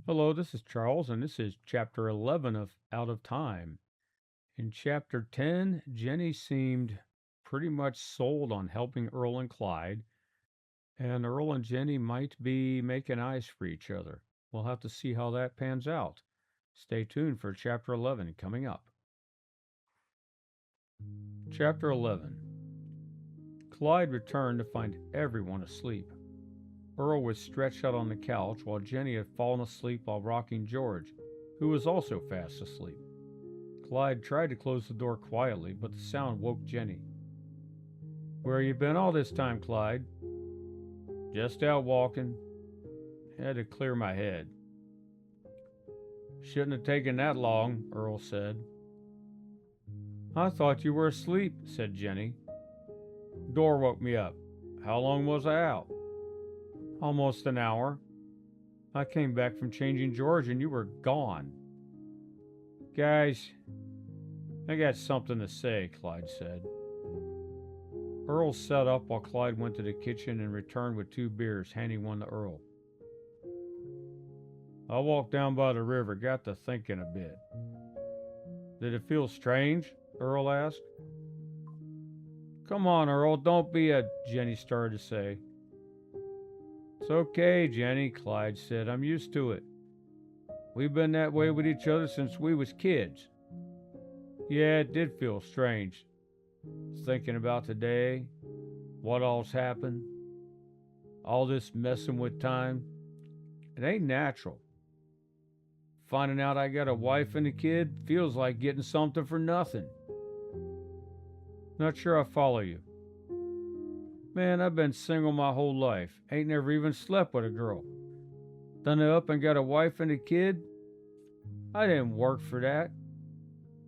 Hello, this is Charles, and this is chapter 11 of Out of Time. In chapter 10, Jenny seemed pretty much sold on helping Earl and Clyde, and Earl and Jenny might be making eyes for each other. We'll have to see how that pans out. Stay tuned for chapter 11 coming up. Chapter 11. Clyde returned to find everyone asleep. Earl was stretched out on the couch while Jenny had fallen asleep while rocking George, who was also fast asleep. Clyde tried to close the door quietly, but the sound woke Jenny. Where you been all this time, Clyde? Just out walking. Had to clear my head. Shouldn't have taken that long, Earl said. I thought you were asleep, said Jenny. Door woke me up. How long was I out? Almost an hour. I came back from changing George and you were gone. Guys, I got something to say, Clyde said. Earl sat up while Clyde went to the kitchen and returned with 2 beers, handing one to Earl. I walked down by the river, got to thinking a bit. Did it feel strange? Earl asked. Come on, Earl, don't be a... Jenny started to say. It's okay, Jenny, Clyde said. I'm used to it. We've been that way with each other since we was kids. Yeah, it did feel strange. Thinking about today, what all's happened, all this messing with time. It ain't natural. Finding out I got a wife and a kid feels like getting something for nothing. Not sure I follow you. Man, I've been single my whole life. Ain't never even slept with a girl. Done it up and got a wife and a kid? I didn't work for that.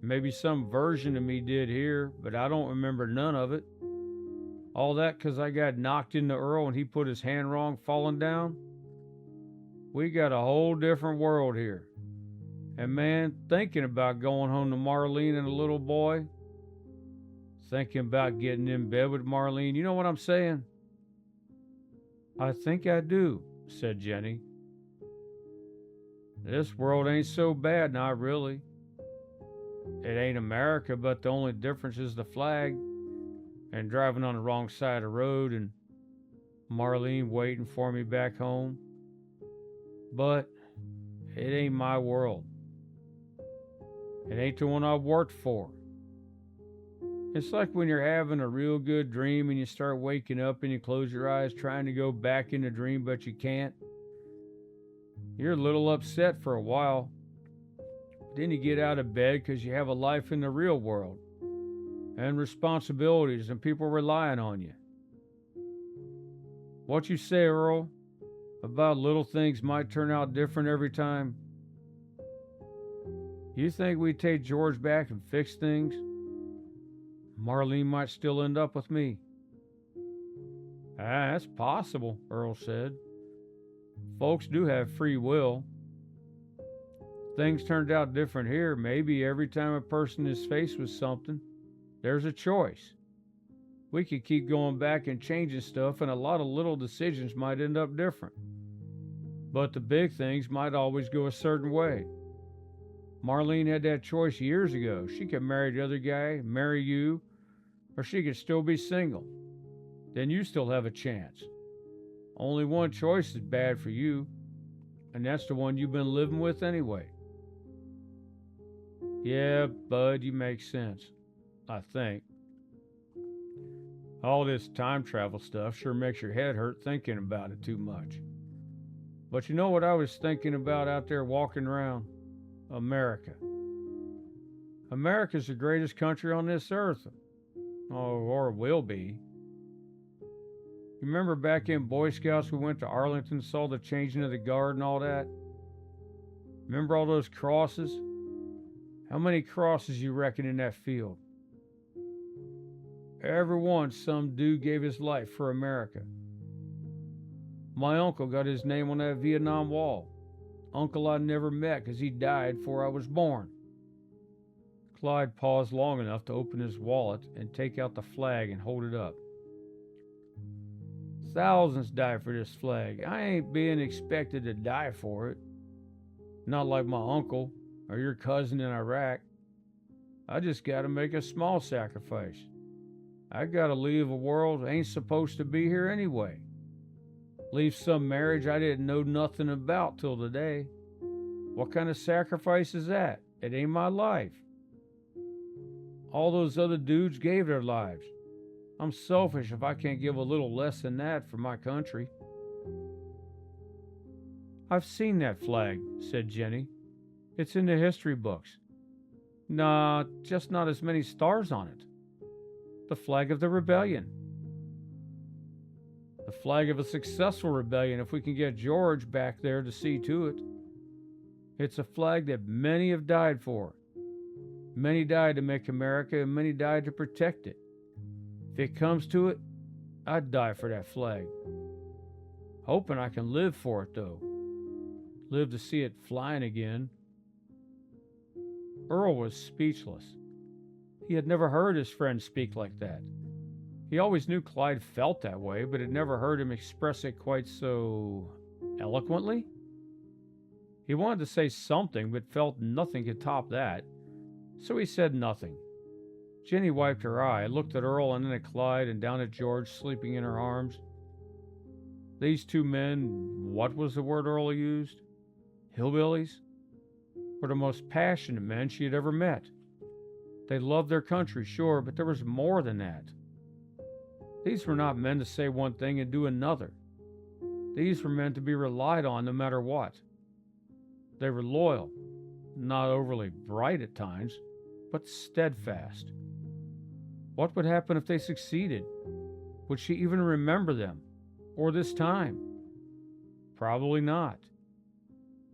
Maybe some version of me did here, but I don't remember none of it. All that 'cause I got knocked into Earl and he put his hand wrong falling down? We got a whole different world here. And man, thinking about going home to Marlene and a little boy, thinking about getting in bed with Marlene, you know what I'm saying? I think I do, said Jenny. This world ain't so bad, not really. It ain't America, but the only difference is the flag and driving on the wrong side of the road and Marlene waiting for me back home. But it ain't my world. It ain't the one I've worked for. It's like when you're having a real good dream and you start waking up and you close your eyes trying to go back in the dream, but you can't. You're a little upset for a while. Then you get out of bed because you have a life in the real world and responsibilities and people relying on you. What you say, Earl, about little things might turn out different every time? You think we'd take George back and fix things? Marlene might still end up with me. That's possible, Earl said. Folks do have free will. Things turned out different here. Maybe every time a person is faced with something, there's a choice. We could keep going back and changing stuff, and a lot of little decisions might end up different. But the big things might always go a certain way. Marlene had that choice years ago. She could marry the other guy, marry you, or she could still be single. Then you still have a chance. Only one choice is bad for you, and that's the one you've been living with anyway. Yeah, bud, you make sense, I think. All this time travel stuff sure makes your head hurt thinking about it too much. But you know what I was thinking about out there walking around? America. America's the greatest country on this earth. Or will be. You remember back in Boy Scouts we went to Arlington, saw the changing of the guard and all that? Remember all those crosses? How many crosses you reckon in that field? Every one some dude gave his life for America. My uncle got his name on that Vietnam Wall. Uncle I never met 'cause he died before I was born. Clyde paused long enough to open his wallet and take out the flag and hold it up. Thousands died for this flag. I ain't being expected to die for it. Not like my uncle or your cousin in Iraq. I just gotta make a small sacrifice. I gotta leave a world that ain't supposed to be here anyway. Leave some marriage I didn't know nothing about till today. What kind of sacrifice is that? It ain't my life. All those other dudes gave their lives. I'm selfish if I can't give a little less than that for my country. I've seen that flag, said Jenny. It's in the history books. Nah, just not as many stars on it. The flag of the rebellion. The flag of a successful rebellion if we can get George back there to see to it. It's a flag that many have died for. Many died to make America, and many died to protect it. If it comes to it, I'd die for that flag. Hoping I can live for it, though. Live to see it flying again. Earl was speechless. He had never heard his friend speak like that. He always knew Clyde felt that way, but had never heard him express it quite so eloquently. He wanted to say something, but felt nothing could top that, so he said nothing. Jenny wiped her eye, looked at Earl and then at Clyde and down at George sleeping in her arms. These two men, what was the word Earl used? Hillbillies? Were the most passionate men she had ever met. They loved their country, sure, but there was more than that. These were not men to say one thing and do another. These were men to be relied on no matter what. They were loyal, not overly bright at times, but steadfast. What would happen if they succeeded? Would she even remember them, or this time? Probably not.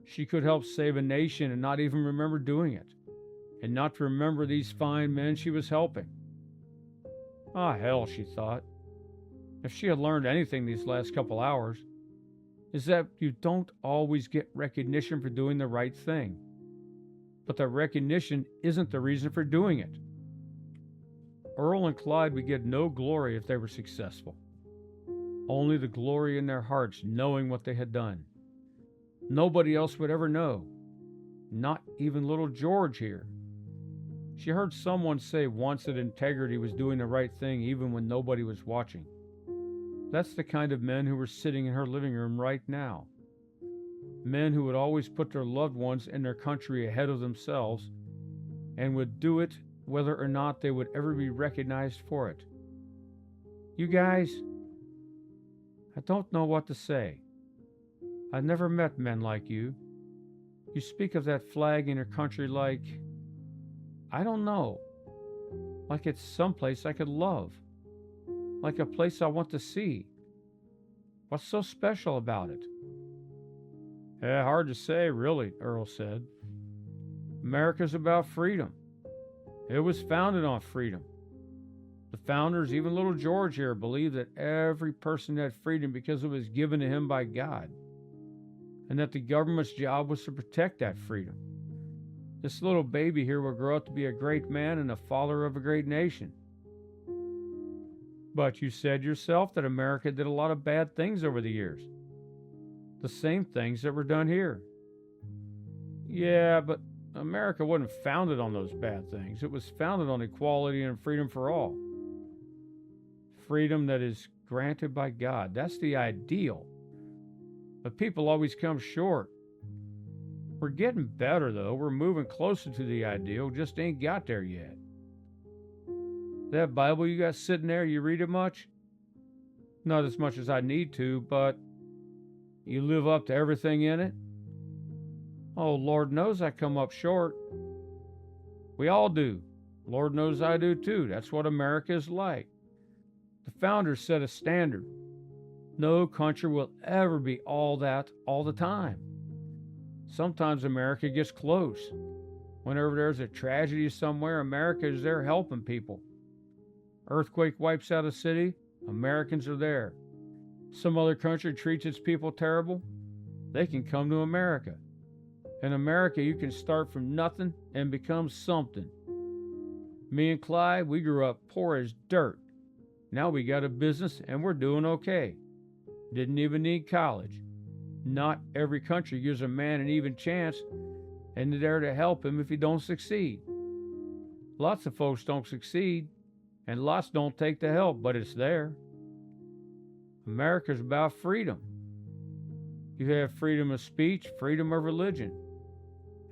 She could help save a nation and not even remember doing it, and not to remember these fine men she was helping. Ah, hell, she thought. If she had learned anything these last couple hours, is that you don't always get recognition for doing the right thing. But the recognition isn't the reason for doing it. Earl and Clyde would get no glory if they were successful. Only the glory in their hearts knowing what they had done. Nobody else would ever know. Not even little George here. She heard someone say once that integrity was doing the right thing even when nobody was watching. That's the kind of men who were sitting in her living room right now. Men who would always put their loved ones and their country ahead of themselves and would do it whether or not they would ever be recognized for it. You guys, I don't know what to say. I've never met men like you. You speak of that flag in your country like, I don't know, like it's someplace I could love, like a place I want to see. What's so special about it? Hard to say, really, Earl said. America's about freedom. It was founded on freedom. The founders, even little George here, believed that every person had freedom because it was given to him by God, and that the government's job was to protect that freedom. This little baby here will grow up to be a great man and the father of a great nation. But you said yourself that America did a lot of bad things over the years. The same things that were done here. Yeah, but America wasn't founded on those bad things. It was founded on equality and freedom for all. Freedom that is granted by God. That's the ideal. But people always come short. We're getting better, though. We're moving closer to the ideal, just ain't got there yet. That Bible you got sitting there, you read it much? Not as much as I need to, but you live up to everything in it? Oh, Lord knows I come up short. We all do. Lord knows I do too. That's what America is like. The founders set a standard. No country will ever be all that all the time. Sometimes America gets close. Whenever there's a tragedy somewhere, America is there helping people. Earthquake wipes out a city, Americans are there. Some other country treats its people terrible, they can come to America. In America, you can start from nothing and become something. Me and Clyde, we grew up poor as dirt. Now we got a business and we're doing okay. Didn't even need college. Not every country gives a man an even chance and they're there to help him if he don't succeed. Lots of folks don't succeed, and lots don't take the help, but it's there. America's about freedom. You have freedom of speech, freedom of religion.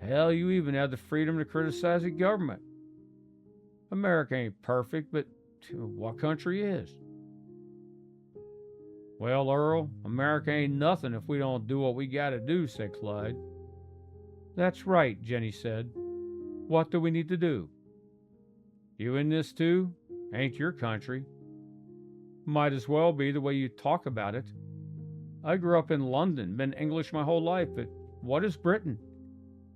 Hell, you even have the freedom to criticize the government. America ain't perfect, but what country is? Well, Earl, America ain't nothing if we don't do what we gotta do, said Clyde. That's right, Jenny said. What do we need to do? You in this too? Ain't your country. Might as well be the way you talk about it. I grew up in London, been English my whole life, but what is Britain?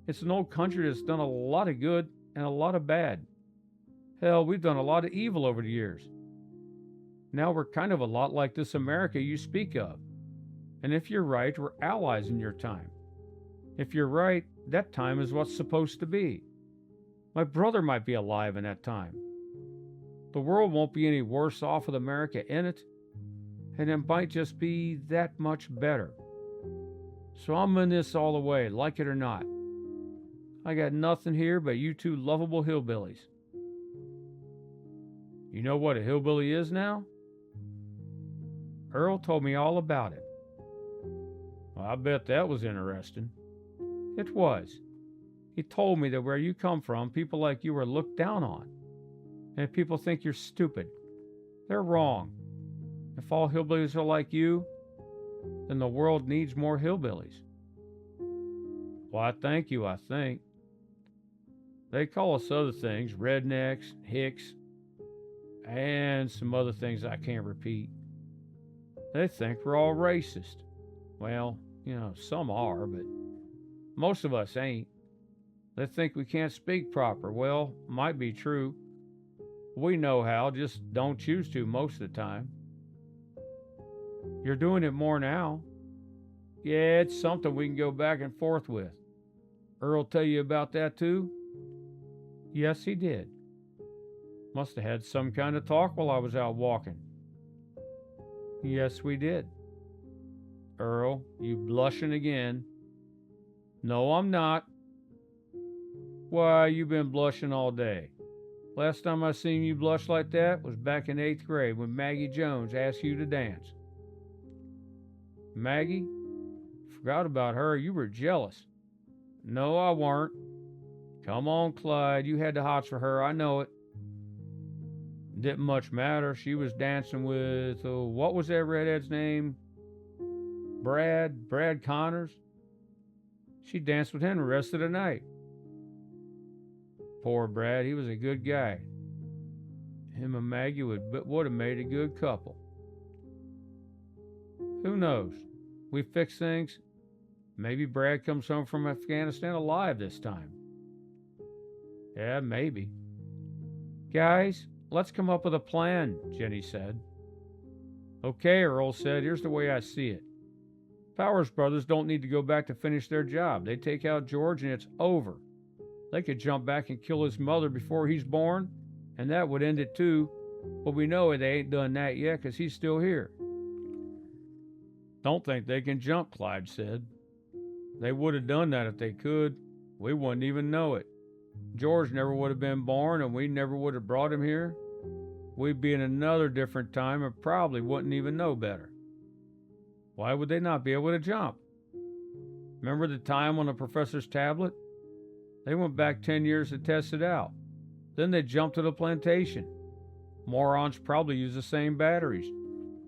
It's an old country that's done a lot of good and a lot of bad. Hell, we've done a lot of evil over the years. Now we're kind of a lot like this America you speak of. And if you're right, we're allies in your time. If you're right, that time is what's supposed to be. My brother might be alive in that time. The world won't be any worse off with America in it, and it might just be that much better. So I'm in this all the way, like it or not. I got nothing here but you two lovable hillbillies. You know what a hillbilly is now? Earl told me all about it. Well, I bet that was interesting. It was. He told me that where you come from, people like you are looked down on. And if people think you're stupid, they're wrong. If all hillbillies are like you, then the world needs more hillbillies. Why, thank you, I think. They call us other things, rednecks, hicks, and some other things I can't repeat. They think we're all racist. Well, some are, but most of us ain't. They think we can't speak proper. Well, might be true. We know how, just don't choose to most of the time. You're doing it more now. Yeah, it's something we can go back and forth with. Earl tell you about that too? Yes, he did. Must have had some kind of talk while I was out walking. Yes, we did. Earl, you blushing again. No, I'm not. Why, you've been blushing all day. Last time I seen you blush like that was back in 8th grade when Maggie Jones asked you to dance. Maggie? Forgot about her. You were jealous. No, I weren't. Come on, Clyde. You had the hots for her. I know it. Didn't much matter. She was dancing with, what was that redhead's name? Brad Connors? She danced with him the rest of the night. Poor Brad, he was a good guy. Him and Maggie would have made a good couple. Who knows? We fix things. Maybe Brad comes home from Afghanistan alive this time. Yeah, maybe. Guys, let's come up with a plan, Jenny said. Okay, Earl said, here's the way I see it. Powers Brothers don't need to go back to finish their job. They take out George and it's over. They could jump back and kill his mother before he's born, and that would end it too, but we know they ain't done that yet because he's still here. Don't think they can jump, Clyde said. They would have done that if they could. We wouldn't even know it. George never would have been born, and we never would have brought him here. We'd be in another different time and probably wouldn't even know better. Why would they not be able to jump? Remember the time on the professor's tablet? They went back 10 years to test it out. Then they jumped to the plantation. Morons probably use the same batteries.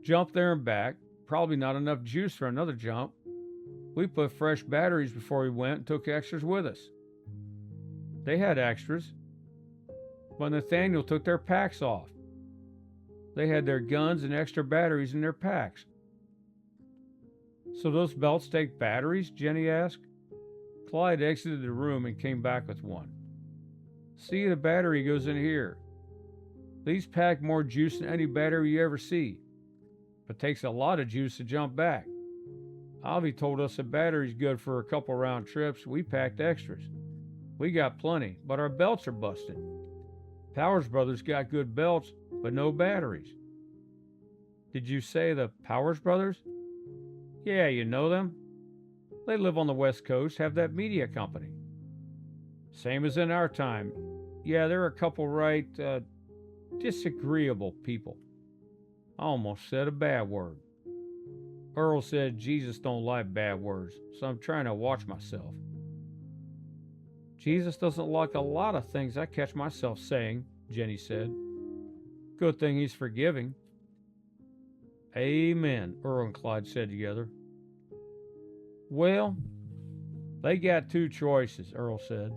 Jumped there and back. Probably not enough juice for another jump. We put fresh batteries before we went and took extras with us. They had extras, but Nathaniel took their packs off. They had their guns and extra batteries in their packs. So those belts take batteries? Jenny asked. Clyde exited the room and came back with one. See, the battery goes in here. These pack more juice than any battery you ever see, but takes a lot of juice to jump back. Avi told us the battery's good for a couple round trips. We packed extras. We got plenty, but our belts are busted. Powers Brothers got good belts, but no batteries. Did you say the Powers Brothers? Yeah, you know them? They live on the West Coast, have that media company. Same as in our time. Yeah, they're a couple disagreeable people. I almost said a bad word. Earl said Jesus don't like bad words, so I'm trying to watch myself. Jesus doesn't like a lot of things I catch myself saying, Jenny said. Good thing he's forgiving. Amen, Earl and Clyde said together. Well, they got two choices, Earl said.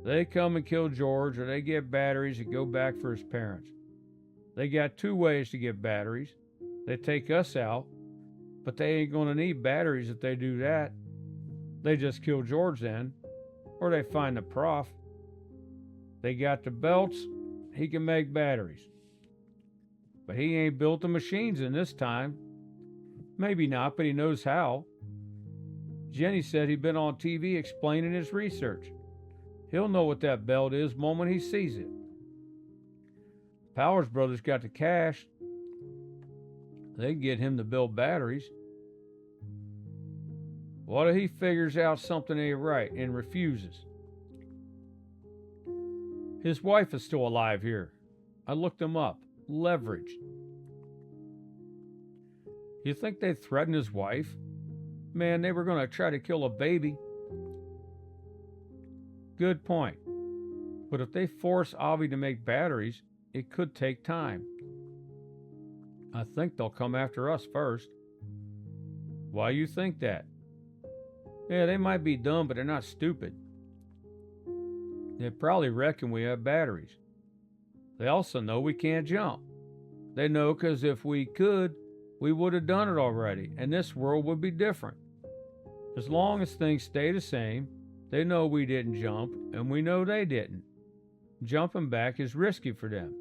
They come and kill George, or they get batteries and go back for his parents. They got two ways to get batteries. They take us out, but they ain't gonna need batteries if they do that. They just kill George then, or they find the prof. They got the belts, he can make batteries. But he ain't built the machines in this time. Maybe not, but he knows how. Jenny said he'd been on TV explaining his research. He'll know what that belt is the moment he sees it. Powers Brothers got the cash. They can get him to build batteries. What if he figures out something ain't right and refuses? His wife is still alive here. I looked him up. Leveraged. You think they threatened his wife? Man, they were going to try to kill a baby. Good point. But if they force Avi to make batteries, it could take time. I think they'll come after us first. Why you think that? Yeah, they might be dumb, but they're not stupid. They probably reckon we have batteries. They also know we can't jump. They know because if we could, we would have done it already, and this world would be different. As long as things stay the same, they know we didn't jump, and we know they didn't. Jumping back is risky for them.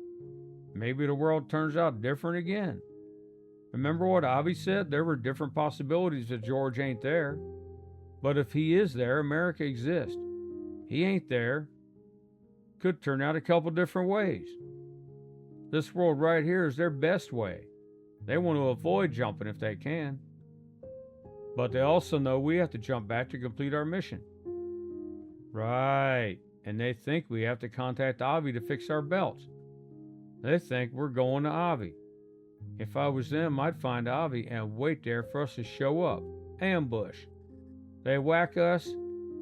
Maybe the world turns out different again. Remember what Avi said? There were different possibilities if George ain't there. But if he is there, America exists. He ain't there. Could turn out a couple different ways. This world right here is their best way. They want to avoid jumping if they can. But they also know we have to jump back to complete our mission. Right. And they think we have to contact Avi to fix our belts. They think we're going to Avi. If I was them, I'd find Avi and wait there for us to show up. Ambush. They whack us,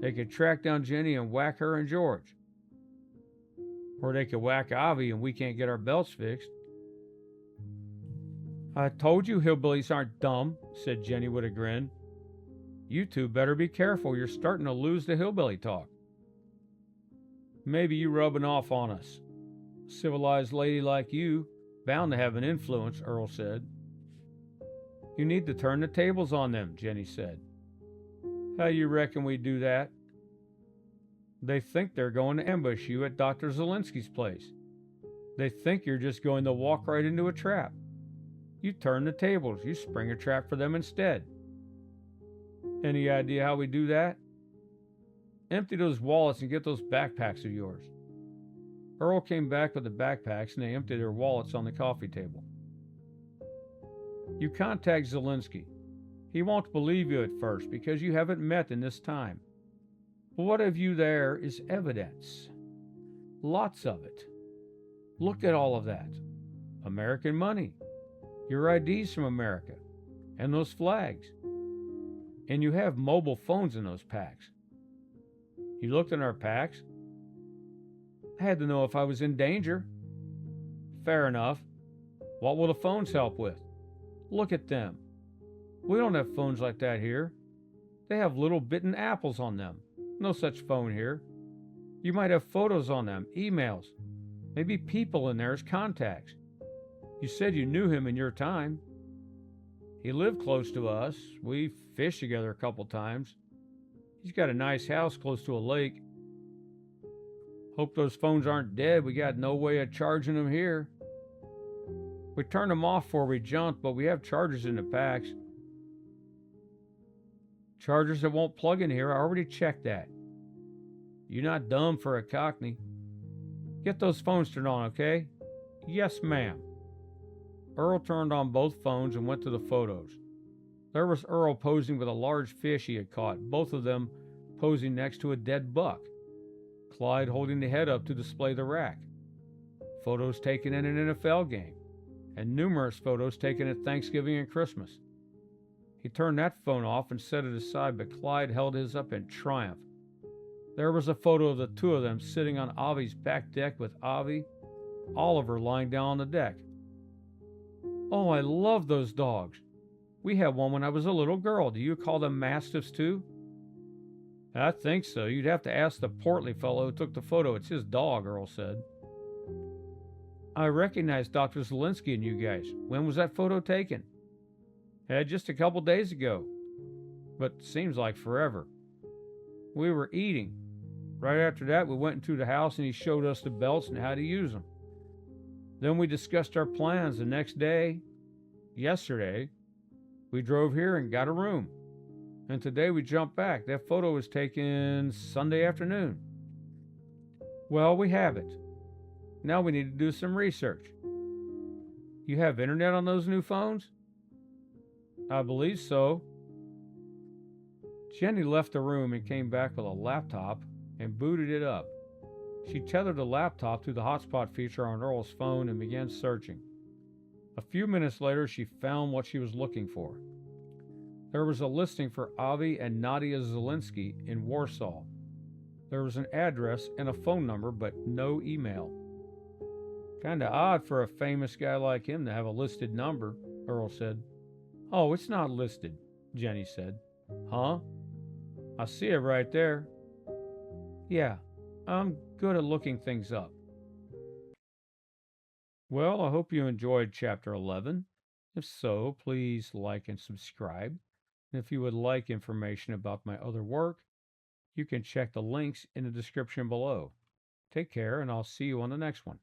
they could track down Jenny and whack her and George. Or they could whack Avi and we can't get our belts fixed. I told you hillbillies aren't dumb, said Jenny with a grin. You two better be careful, you're starting to lose the hillbilly talk. Maybe you rubbing off on us. Civilized lady like you, bound to have an influence, Earl said. You need to turn the tables on them, Jenny said. How you reckon we do that? They think they're going to ambush you at Dr. Zielinski's place. They think you're just going to walk right into a trap. You turn the tables, you spring a trap for them instead. Any idea how we do that? Empty those wallets and get those backpacks of yours. Earl came back with the backpacks and they emptied their wallets on the coffee table. You contact Zielinski. He won't believe you at first because you haven't met in this time. But what have you there is evidence. Lots of it. Look at all of that. American money. Your IDs from America. And those flags. And you have mobile phones in those packs. You looked in our packs. I had to know if I was in danger. Fair enough. What will the phones help with? Look at them. We don't have phones like that here. They have little bitten apples on them. No such phone here. You might have photos on them, emails, maybe people in there as contacts. You said you knew him in your time. He lived close to us. We fished together a couple times. He's got a nice house close to a lake. Hope those phones aren't dead. We got no way of charging them here. We turned them off before we jumped, but we have chargers in the packs. Chargers that won't plug in here. I already checked that. You're not dumb for a Cockney. Get those phones turned on, okay? Yes, ma'am. Earl turned on both phones and went to the photos. There was Earl posing with a large fish he had caught, both of them posing next to a dead buck. Clyde holding the head up to display the rack. Photos taken in an NFL game, and numerous photos taken at Thanksgiving and Christmas. He turned that phone off and set it aside, but Clyde held his up in triumph. There was a photo of the two of them sitting on Avi's back deck with Oliver lying down on the deck. Oh, I love those dogs. We had one when I was a little girl. Do you call them mastiffs too? I think so. You'd have to ask the portly fellow who took the photo. It's his dog, Earl said. I recognize Dr. Zielinski and you guys. When was that photo taken? Just a couple days ago. But seems like forever. We were eating. Right after that, we went into the house and he showed us the belts and how to use them. Then we discussed our plans. The next day, yesterday, we drove here and got a room. And today we jumped back. That photo was taken Sunday afternoon. Well, we have it. Now we need to do some research. You have internet on those new phones? I believe so. Jenny left the room and came back with a laptop and booted it up. She tethered the laptop to the hotspot feature on Earl's phone and began searching. A few minutes later, she found what she was looking for. There was a listing for Avi and Nadia Zielinski in Warsaw. There was an address and a phone number, but no email. Kinda odd for a famous guy like him to have a listed number, Earl said. Oh, it's not listed, Jenny said. Huh? I see it right there. Yeah, I'm good at looking things up. Well, I hope you enjoyed Chapter 11. If so, please like and subscribe. And if you would like information about my other work, you can check the links in the description below. Take care, and I'll see you on the next one.